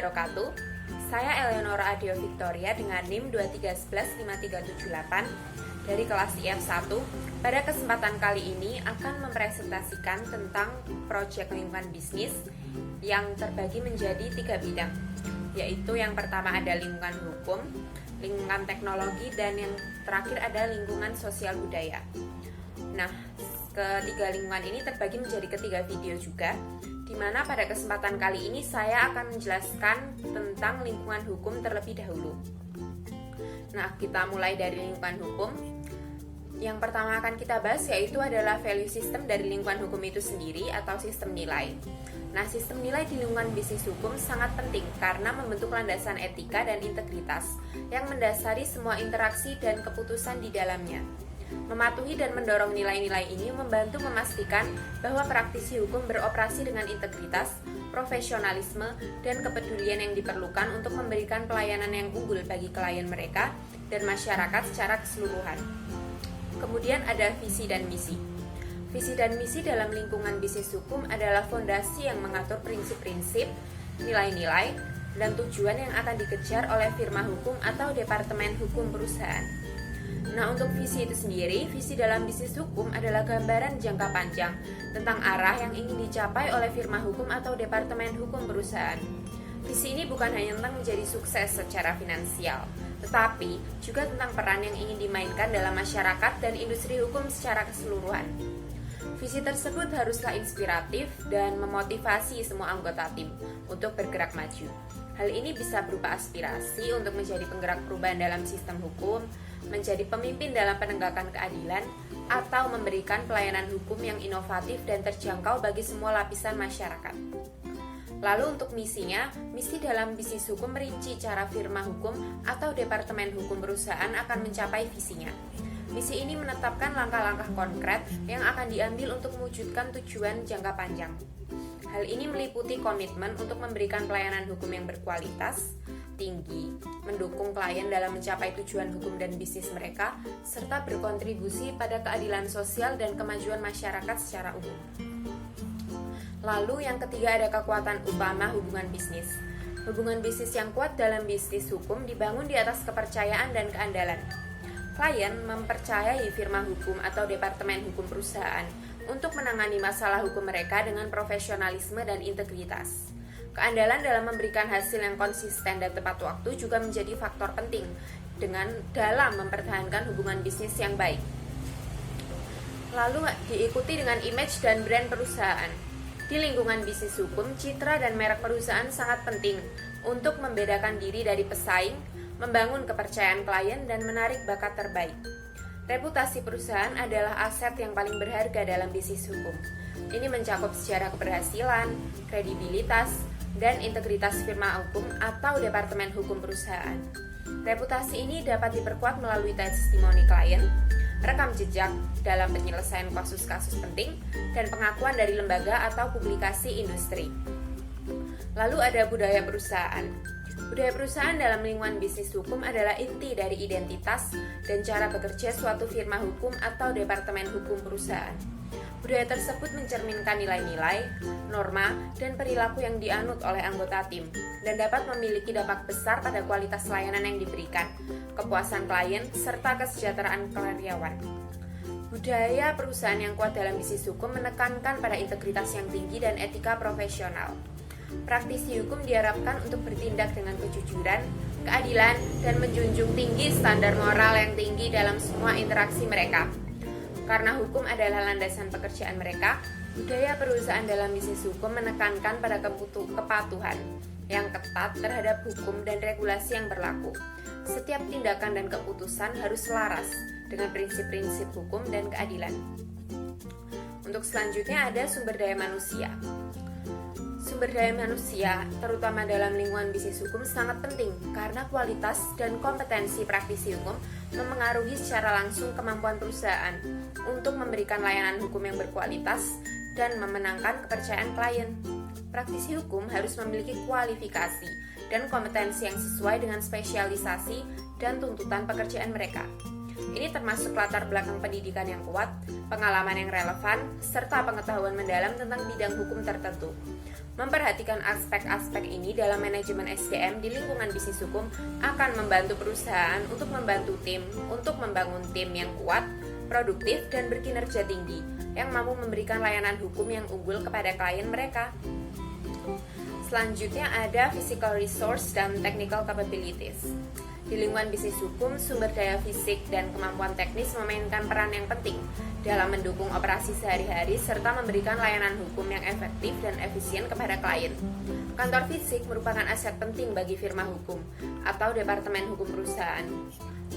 wabarakatuh. Saya Eleonora Adeo Victoria dengan NIM 23115378 dari kelas IF1. Pada kesempatan kali ini akan mempresentasikan tentang proyek lingkungan bisnis yang terbagi menjadi 3 bidang, yaitu yang pertama ada lingkungan hukum, lingkungan teknologi, dan yang terakhir ada lingkungan sosial budaya. Nah, ketiga lingkungan ini terbagi menjadi ketiga video juga, di mana pada kesempatan kali ini saya akan menjelaskan tentang lingkungan hukum terlebih dahulu. Nah, kita mulai dari lingkungan hukum. Yang pertama akan kita bahas yaitu adalah value system dari lingkungan hukum itu sendiri atau sistem nilai. Nah, sistem nilai di lingkungan bisnis hukum sangat penting karena membentuk landasan etika dan integritas yang mendasari semua interaksi dan keputusan di dalamnya. Mematuhi dan mendorong nilai-nilai ini membantu memastikan bahwa praktisi hukum beroperasi dengan integritas, profesionalisme, dan kepedulian yang diperlukan untuk memberikan pelayanan yang unggul bagi klien mereka dan masyarakat secara keseluruhan. Kemudian ada visi dan misi. Visi dan misi dalam lingkungan bisnis hukum adalah fondasi yang mengatur prinsip-prinsip, nilai-nilai, dan tujuan yang akan dikejar oleh firma hukum atau departemen hukum perusahaan. Nah, untuk visi itu sendiri, visi dalam bisnis hukum adalah gambaran jangka panjang tentang arah yang ingin dicapai oleh firma hukum atau departemen hukum perusahaan. Visi ini bukan hanya tentang menjadi sukses secara finansial, tetapi juga tentang peran yang ingin dimainkan dalam masyarakat dan industri hukum secara keseluruhan. Visi tersebut haruslah inspiratif dan memotivasi semua anggota tim untuk bergerak maju. Hal ini bisa berupa aspirasi untuk menjadi penggerak perubahan dalam sistem hukum, menjadi pemimpin dalam penegakan keadilan, atau memberikan pelayanan hukum yang inovatif dan terjangkau bagi semua lapisan masyarakat. Lalu untuk misinya, misi dalam bisnis hukum merinci cara firma hukum atau departemen hukum perusahaan akan mencapai visinya. Misi ini menetapkan langkah-langkah konkret yang akan diambil untuk mewujudkan tujuan jangka panjang. Hal ini meliputi komitmen untuk memberikan pelayanan hukum yang berkualitas tinggi, mendukung klien dalam mencapai tujuan hukum dan bisnis mereka, serta berkontribusi pada keadilan sosial dan kemajuan masyarakat secara umum. Lalu yang ketiga ada kekuatan utama hubungan bisnis. Hubungan bisnis yang kuat dalam bisnis hukum dibangun di atas kepercayaan dan keandalan. Klien mempercayai firma hukum atau departemen hukum perusahaan untuk menangani masalah hukum mereka dengan profesionalisme dan integritas. Keandalan dalam memberikan hasil yang konsisten dan tepat waktu juga menjadi faktor penting dalam mempertahankan hubungan bisnis yang baik. Lalu diikuti dengan image dan brand perusahaan. Di lingkungan bisnis hukum, citra dan merek perusahaan sangat penting untuk membedakan diri dari pesaing, membangun kepercayaan klien, dan menarik bakat terbaik. Reputasi perusahaan adalah aset yang paling berharga dalam bisnis hukum. Ini mencakup sejarah keberhasilan, kredibilitas, dan integritas firma hukum atau departemen hukum perusahaan. Reputasi ini dapat diperkuat melalui testimoni klien, rekam jejak dalam penyelesaian kasus-kasus penting, dan pengakuan dari lembaga atau publikasi industri. Lalu ada budaya perusahaan. Budaya perusahaan dalam lingkungan bisnis hukum adalah inti dari identitas dan cara bekerja suatu firma hukum atau departemen hukum perusahaan. Budaya tersebut mencerminkan nilai-nilai, norma, dan perilaku yang dianut oleh anggota tim dan dapat memiliki dampak besar pada kualitas layanan yang diberikan, kepuasan klien, serta kesejahteraan karyawan. Budaya perusahaan yang kuat dalam bisnis hukum menekankan pada integritas yang tinggi dan etika profesional. Praktisi hukum diharapkan untuk bertindak dengan kejujuran, keadilan, dan menjunjung tinggi standar moral yang tinggi dalam semua interaksi mereka. Karena hukum adalah landasan pekerjaan mereka, budaya perusahaan dalam bisnis hukum menekankan pada kepatuhan yang ketat terhadap hukum dan regulasi yang berlaku. Setiap tindakan dan keputusan harus selaras dengan prinsip-prinsip hukum dan keadilan. Untuk selanjutnya ada sumber daya manusia. Sumber daya manusia, terutama dalam lingkungan bisnis hukum, sangat penting karena kualitas dan kompetensi praktisi hukum memengaruhi secara langsung kemampuan perusahaan untuk memberikan layanan hukum yang berkualitas dan memenangkan kepercayaan klien. Praktisi hukum harus memiliki kualifikasi dan kompetensi yang sesuai dengan spesialisasi dan tuntutan pekerjaan mereka. Ini termasuk latar belakang pendidikan yang kuat, pengalaman yang relevan, serta pengetahuan mendalam tentang bidang hukum tertentu. Memperhatikan aspek-aspek ini dalam manajemen SDM di lingkungan bisnis hukum akan membantu perusahaan untuk membangun tim yang kuat, produktif, dan berkinerja tinggi yang mampu memberikan layanan hukum yang unggul kepada klien mereka. Selanjutnya ada physical resource dan technical capabilities. Di lingkungan bisnis hukum, sumber daya fisik dan kemampuan teknis memainkan peran yang penting dalam mendukung operasi sehari-hari serta memberikan layanan hukum yang efektif dan efisien kepada klien. Kantor fisik merupakan aset penting bagi firma hukum atau departemen hukum perusahaan.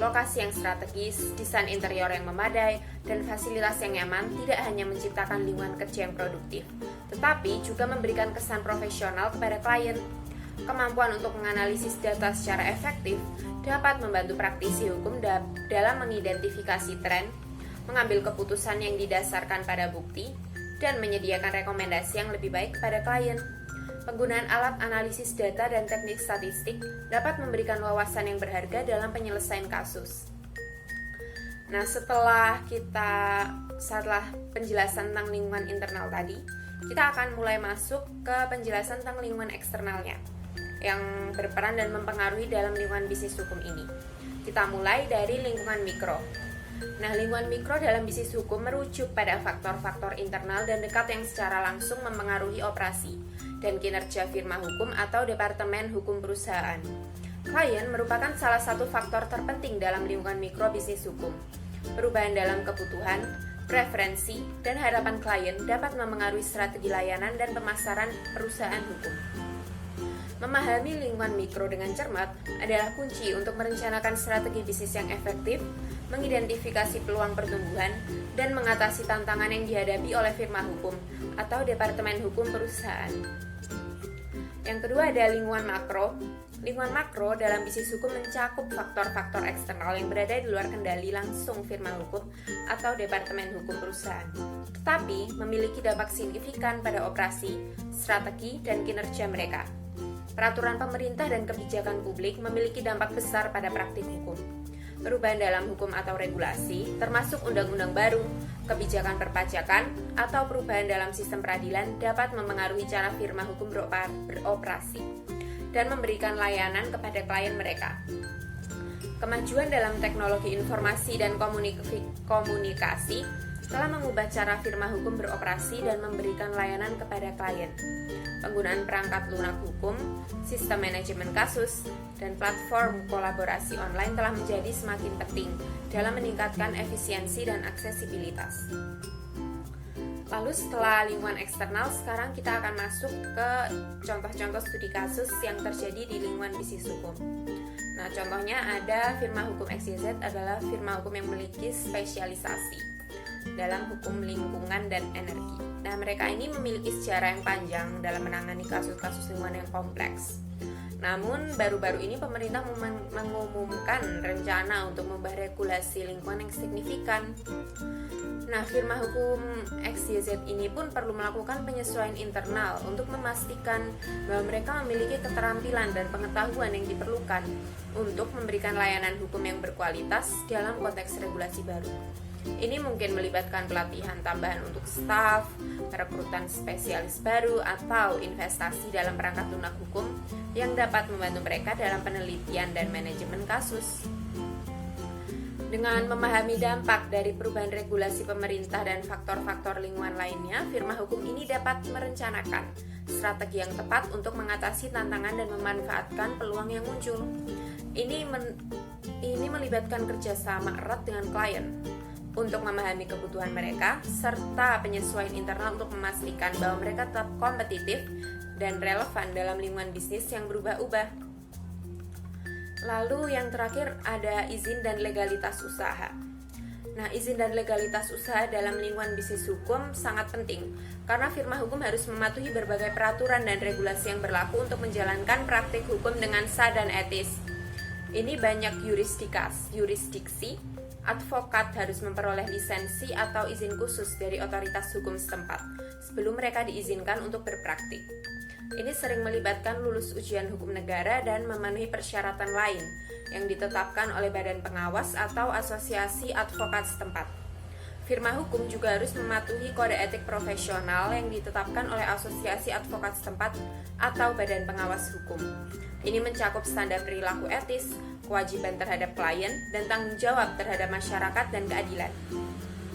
Lokasi yang strategis, desain interior yang memadai, dan fasilitas yang nyaman tidak hanya menciptakan lingkungan kerja yang produktif, tetapi juga memberikan kesan profesional kepada klien. Kemampuan untuk menganalisis data secara efektif dapat membantu praktisi hukum dalam mengidentifikasi tren, mengambil keputusan yang didasarkan pada bukti, dan menyediakan rekomendasi yang lebih baik kepada klien. Penggunaan alat analisis data dan teknik statistik dapat memberikan wawasan yang berharga dalam penyelesaian kasus. Nah, setelah penjelasan tentang lingkungan internal tadi, kita akan mulai masuk ke penjelasan tentang lingkungan eksternalnya yang berperan dan mempengaruhi dalam lingkungan bisnis hukum ini. Kita mulai dari lingkungan mikro. Nah, lingkungan mikro dalam bisnis hukum merujuk pada faktor-faktor internal dan dekat yang secara langsung mempengaruhi operasi dan kinerja firma hukum atau departemen hukum perusahaan. Klien merupakan salah satu faktor terpenting dalam lingkungan mikro bisnis hukum. Perubahan dalam kebutuhan, preferensi, dan harapan klien dapat mempengaruhi strategi layanan dan pemasaran perusahaan hukum. Memahami lingkungan mikro dengan cermat adalah kunci untuk merencanakan strategi bisnis yang efektif, mengidentifikasi peluang pertumbuhan, dan mengatasi tantangan yang dihadapi oleh firma hukum atau departemen hukum perusahaan. Yang kedua ada lingkungan makro. Lingkungan makro dalam bisnis hukum mencakup faktor-faktor eksternal yang berada di luar kendali langsung firma hukum atau departemen hukum perusahaan, tetapi memiliki dampak signifikan pada operasi, strategi, dan kinerja mereka. Peraturan pemerintah dan kebijakan publik memiliki dampak besar pada praktik hukum. Perubahan dalam hukum atau regulasi, termasuk undang-undang baru, kebijakan perpajakan, atau perubahan dalam sistem peradilan dapat mempengaruhi cara firma hukum beroperasi dan memberikan layanan kepada klien mereka. Kemajuan dalam teknologi informasi dan komunikasi telah mengubah cara firma hukum beroperasi dan memberikan layanan kepada klien. Penggunaan perangkat lunak hukum, sistem manajemen kasus, dan platform kolaborasi online telah menjadi semakin penting dalam meningkatkan efisiensi dan aksesibilitas. Lalu setelah lingkungan eksternal, sekarang kita akan masuk ke contoh-contoh studi kasus yang terjadi di lingkungan bisnis hukum. Nah, contohnya ada firma hukum XYZ adalah firma hukum yang memiliki spesialisasi dalam hukum lingkungan dan energi. Nah, mereka ini memiliki sejarah yang panjang dalam menangani kasus-kasus lingkungan yang kompleks. Namun, baru-baru ini pemerintah mengumumkan rencana untuk mengubah regulasi lingkungan yang signifikan. Nah, firma hukum XYZ ini pun perlu melakukan penyesuaian internal untuk memastikan bahwa mereka memiliki keterampilan dan pengetahuan yang diperlukan untuk memberikan layanan hukum yang berkualitas dalam konteks regulasi baru. Ini mungkin melibatkan pelatihan tambahan untuk staf, perekrutan spesialis baru, atau investasi dalam perangkat lunak hukum yang dapat membantu mereka dalam penelitian dan manajemen kasus. Dengan memahami dampak dari perubahan regulasi pemerintah dan faktor-faktor lingkungan lainnya, firma hukum ini dapat merencanakan strategi yang tepat untuk mengatasi tantangan dan memanfaatkan peluang yang muncul. Ini melibatkan kerjasama erat dengan klien untuk memahami kebutuhan mereka, serta penyesuaian internal untuk memastikan bahwa mereka tetap kompetitif dan relevan dalam lingkungan bisnis yang berubah-ubah. Lalu yang terakhir ada izin dan legalitas usaha. Nah, izin dan legalitas usaha dalam lingkungan bisnis hukum sangat penting karena firma hukum harus mematuhi berbagai peraturan dan regulasi yang berlaku untuk menjalankan praktik hukum dengan sah dan etis. Ini banyak yurisdiksi. Advokat harus memperoleh lisensi atau izin khusus dari otoritas hukum setempat sebelum mereka diizinkan untuk berpraktik. Ini sering melibatkan lulus ujian hukum negara dan memenuhi persyaratan lain yang ditetapkan oleh badan pengawas atau asosiasi advokat setempat. Firma hukum juga harus mematuhi kode etik profesional yang ditetapkan oleh Asosiasi Advokat setempat atau Badan Pengawas Hukum. Ini mencakup standar perilaku etis, kewajiban terhadap klien, dan tanggung jawab terhadap masyarakat dan keadilan.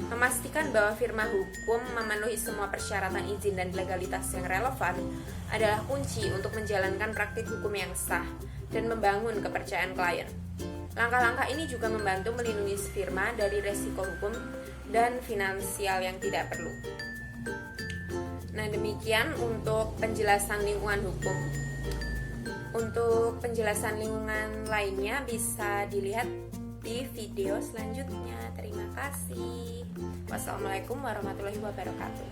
Memastikan bahwa firma hukum memenuhi semua persyaratan izin dan legalitas yang relevan adalah kunci untuk menjalankan praktik hukum yang sah dan membangun kepercayaan klien. Langkah-langkah ini juga membantu melindungi firma dari resiko hukum dan finansial yang tidak perlu. Nah, demikian untuk penjelasan lingkungan hukum. Untuk penjelasan lingkungan lainnya bisa dilihat di video selanjutnya. Terima kasih. Wassalamualaikum warahmatullahi wabarakatuh.